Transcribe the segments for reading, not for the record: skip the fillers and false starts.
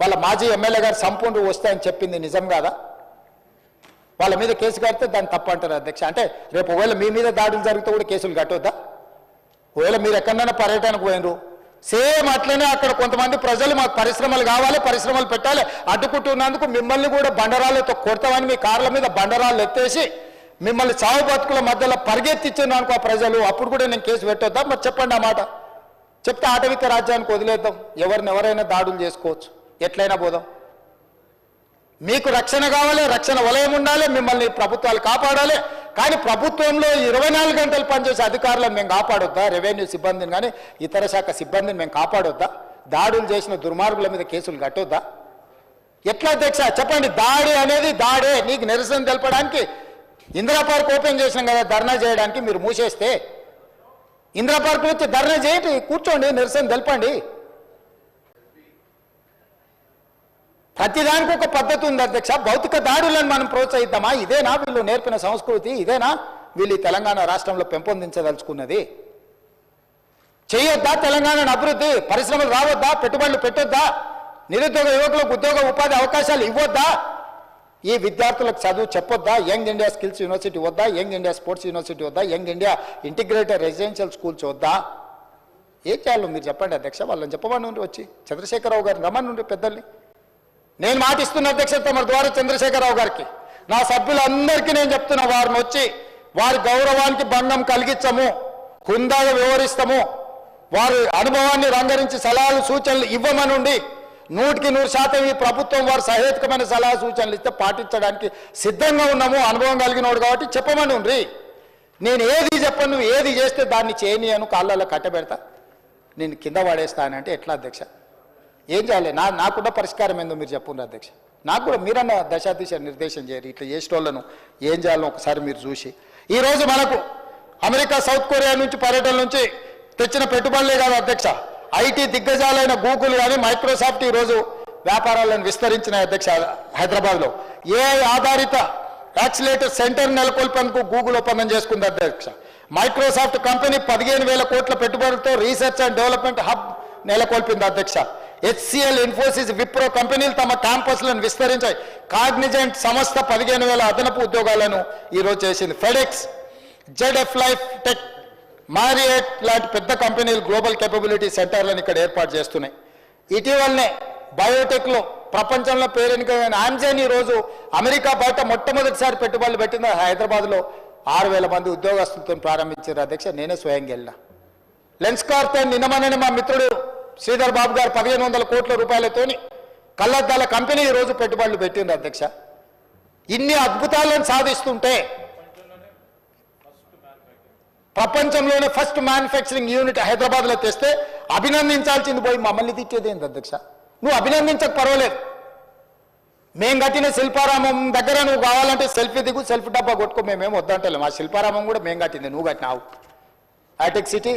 వాళ్ళ మాజీ ఎమ్మెల్యే గారు సంపూర్ణ వస్తాయని చెప్పింది నిజం కాదా? వాళ్ళ మీద కేసు కడితే దాన్ని తప్పంటారు అధ్యక్ష. అంటే రేపు ఒకవేళ మీ మీద దాడులు జరిగితే కూడా కేసులు కట్టొద్దా? ఒకవేళ మీరు ఎక్కడైనా పర్యటనకు పోయినరు సేమ్ అట్లనే అక్కడ కొంతమంది ప్రజలు మాకు పరిశ్రమలు కావాలి, పరిశ్రమలు పెట్టాలి అడ్డుకుంటున్నందుకు మిమ్మల్ని కూడా బండరాలతో కొడతామని మీ కార్ల మీద బండరాలు ఎత్తేసి మిమ్మల్ని చావు బతుకుల మధ్యలో పరిగెత్తించాను అనుకో ప్రజలు, అప్పుడు కూడా నేను కేసు పెట్టొద్దా? మరి చెప్పండి ఆ మాట. చెప్తే ఆటవిక రాజ్యానికి వదిలేద్దాం, ఎవరైనా దాడులు చేసుకోవచ్చు, ఎట్లయినా పోదాం. మీకు రక్షణ కావాలి, రక్షణ వలయం ఉండాలి, మిమ్మల్ని ప్రభుత్వాలు కాపాడాలి. కానీ ప్రభుత్వంలో 24 గంటలు పనిచేసే అధికారులను మేము కాపాడొద్దా? రెవెన్యూ సిబ్బందిని కానీ ఇతర శాఖ సిబ్బందిని మేము కాపాడొద్దా? దాడులు చేసిన దుర్మార్గుల మీద కేసులు కట్టొద్దా? ఎట్లా అధ్యక్ష చెప్పండి? దాడి అనేది దాడే. నీకు నిరసన తెలపడానికి ఇందిరా పార్క్ ఓపెన్ చేసినాం కదా ధర్నా చేయడానికి, మీరు మూసేస్తే ఇందిరా పార్క్ వచ్చి ధర్నా చేయండి, కూర్చోండి, నిరసన తెలపండి. ప్రతిదానికి ఒక పద్ధతి ఉంది అధ్యక్ష. భౌతిక దాడులను మనం ప్రోత్సహిద్దామా? ఇదేనా వీళ్ళు నేర్పిన సంస్కృతి? ఇదేనా వీళ్ళు తెలంగాణ రాష్ట్రంలో పెంపొందించదలుచుకున్నది? చేయొద్దా తెలంగాణను అభివృద్ధి? పరిశ్రమలు రావద్దా? పెట్టుబడులు పెట్టొద్దా? నిరుద్యోగ యువకులకు ఉద్యోగ ఉపాధి అవకాశాలు ఇవ్వొద్దా? ఈ విద్యార్థులకు చదువు చెప్పొద్దా? యంగ్ ఇండియా స్కిల్స్ యూనివర్సిటీ వద్దా? యంగ్ ఇండియా స్పోర్ట్స్ యూనివర్సిటీ వద్దా? Young India integrated residential schools వద్దా? ఏం చేయాలో మీరు చెప్పండి అధ్యక్ష. వాళ్ళని చెప్పమని నుండి వచ్చి చంద్రశేఖరరావు గారిని రమ్మని నుండి పెద్దల్ని నేను మాటిస్తున్న అధ్యక్ష తమ ద్వారా చంద్రశేఖరరావు గారికి, నా సభ్యులందరికీ నేను చెప్తున్నా, వారిని వచ్చి వారి గౌరవానికి భంగం కలిగించము, హుందాగా వ్యవహరిస్తాము, వారి అనుభవాన్ని రంగరించి సలహాలు సూచనలు ఇవ్వమనుండి 100% ఈ ప్రభుత్వం వారు సహేతుకమైన సలహా సూచనలు ఇస్తే పాటించడానికి సిద్ధంగా ఉన్నాము. అనుభవం కలిగినోడు కాబట్టి చెప్పమని ఉండ్రి. నేను ఏది చెప్పను, నువ్వు ఏది చేస్తే దాన్ని చేయని అను కాళ్ళలో కట్టబెడతా, నేను కింద పడేస్తానంటే ఎట్లా అధ్యక్ష? ఏం చేయాలి? నాకున్న పరిష్కారం ఏందో మీరు చెప్పుండ్రు అధ్యక్ష. నాకు కూడా మీరన్న దశాదిశ నిర్దేశం చేయరు. ఇట్లా చేసేటోళ్ళను ఏం చేయాలో ఒకసారి మీరు చూసి. ఈరోజు మనకు అమెరికా, సౌత్ కొరియా నుంచి పర్యటన నుంచి తెచ్చిన పెట్టుబడులే కాదు అధ్యక్ష, ఐటీ దిగ్గజాలైన గూగుల్ కానీ మైక్రోసాఫ్ట్ ఈరోజు వ్యాపారాలను విస్తరించిన అధ్యక్ష. హైదరాబాద్లో ఏఐ ఆధారిత యాక్సిలేటర్ సెంటర్ నెలకొల్పేందుకు గూగుల్ ఒప్పందం చేసుకుంది అధ్యక్ష. మైక్రోసాఫ్ట్ కంపెనీ 15,000 కోట్ల పెట్టుబడులతో రీసెర్చ్ అండ్ డెవలప్మెంట్ హబ్ నెలకొల్పింది అధ్యక్ష. హెచ్సిఎల్, ఇన్ఫోసిస్, విప్రో కంపెనీలు తమ క్యాంపస్లను విస్తరించాయి. కాగ్నిజెంట్ సంస్థ 15,000 అదనపు ఉద్యోగాలను ఈరోజు చేసింది. FedEx, ZF life tech, Marriott లాంటి పెద్ద కంపెనీలు గ్లోబల్ కేపబిలిటీ సెంటర్లను ఇక్కడ ఏర్పాటు చేస్తున్నాయి. ఇటీవలనే బయోటెక్లో ప్రపంచంలో పేరెనికైన ఆమ్జెన్ ఈరోజు అమెరికా బయట మొట్టమొదటిసారి పెట్టుబడులు పెట్టింది హైదరాబాద్లో 6,000 మంది ఉద్యోగస్తులతో ప్రారంభించారు అధ్యక్ష. నేనే స్వయంగా వెళ్ళిన. లెన్స్కార్తో నిన్నమనని మా మిత్రుడు శ్రీధర్ బాబు గారు 1,500 కోట్ల రూపాయలతోని కళ్ళద్దాల కంపెనీ ఈరోజు పెట్టుబడులు పెట్టింది అధ్యక్ష. ఇన్ని అద్భుతాలను సాధిస్తుంటే ప్రపంచంలోనే ఫస్ట్ మ్యానుఫ్యాక్చరింగ్ యూనిట్ హైదరాబాద్లో తెస్తే అభినందించాల్సింది పోయి మమ్మల్ని తిట్టేది ఏంది అధ్యక్ష? నువ్వు అభినందించక పర్వాలేదు, మేము కట్టిన శిల్పారామం దగ్గర నువ్వు కావాలంటే సెల్ఫీ దిగు, సెల్ఫీ డబ్బా కొట్టుకో, మేమేం వద్దంటలేము. ఆ శిల్పారామం కూడా మేము కట్టింది, నువ్వు కట్టినావు. హైటెక్ సిటీ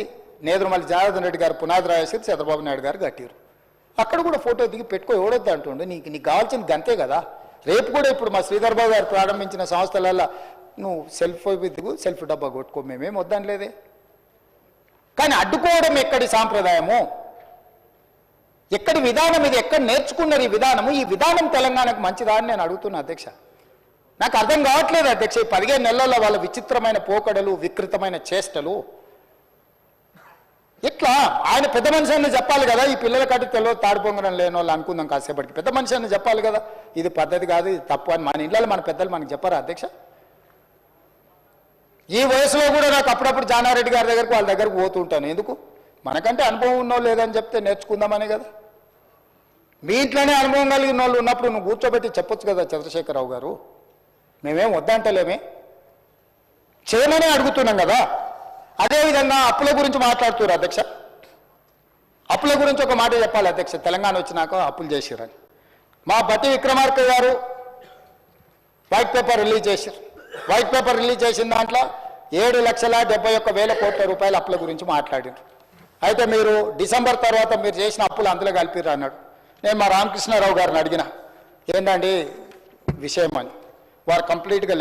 నేదురుమల్లి జనార్దన్ రెడ్డి గారు పునాది రాయేసి చంద్రబాబు నాయుడు గారు కట్టారు. అక్కడ కూడా ఫోటో దిగి పెట్టుకో, ఎవడొద్దు అంటుండే. నీకు కావాల్సింది గంతే కదా. రేపు కూడా ఇప్పుడు మా శ్రీధర్ బాబు గారు ప్రారంభించిన సంస్థలలో నువ్వు సెల్ఫీ దిగు, సెల్ఫీ డబ్బా కొట్టుకో, మేమేం వద్దని లేదే. కానీ అడ్డుకోవడం ఎక్కడి సాంప్రదాయము, ఎక్కడి విధానం ఇది? ఎక్కడ నేర్చుకున్నారు ఈ విధానము? ఈ విధానం తెలంగాణకు మంచిదా అని నేను అడుగుతున్నా అధ్యక్ష. నాకు అర్థం కావట్లేదు అధ్యక్ష. ఈ 15 నెలల్లో వాళ్ళ విచిత్రమైన పోకడలు, వికృతమైన చేష్టలు. ఇట్లా ఆయన పెద్ద మనిషి అని చెప్పాలి కదా. ఈ పిల్లల కట్టి తెలియదు, తాడిపొంగడం లేని వాళ్ళు అనుకుందాం కాసేపటికి. పెద్ద మనిషి అని చెప్పాలి కదా, ఇది పద్ధతి కాదు, ఇది తప్పు అని. మన ఇళ్ళలో మన పెద్దలు మనకు చెప్పారా అధ్యక్ష? ఈ వయసులో కూడా నాకు అప్పుడప్పుడు జానారెడ్డి గారి దగ్గరకు వాళ్ళ దగ్గరకు పోతుంటాను. ఎందుకు? మనకంటే అనుభవం ఉన్నో లేదని చెప్తే నేర్చుకుందామనే కదా. మీ ఇంట్లోనే అనుభవం కలిగిన వాళ్ళు ఉన్నప్పుడు నువ్వు కూర్చోబెట్టి చెప్పొచ్చు కదా చంద్రశేఖరరావు గారు. మేమేం వద్దంటలేమే, చేయమనే అడుగుతున్నాం కదా. అదేవిధంగా అప్పుల గురించి మాట్లాడుతున్నారు అధ్యక్ష. అప్పుల గురించి ఒక మాట చెప్పాలి అధ్యక్ష. తెలంగాణ వచ్చినాక అప్పులు చేసిరని మా బట్టి విక్రమార్క గారు వైట్ పేపర్ రిలీజ్ చేశారు. వైట్ పేపర్ రిలీజ్ చేసిన దాంట్లో 7,71,000 కోట్ల రూపాయల అప్పుల గురించి మాట్లాడారు. అయితే మీరు డిసెంబర్ తర్వాత మీరు చేసిన అప్పులు అందులో కలిపిర్రు అన్నాడు. నేను మా రామకృష్ణారావు గారిని అడిగిన ఏంటండి విషయం అని. వారు కంప్లీట్గా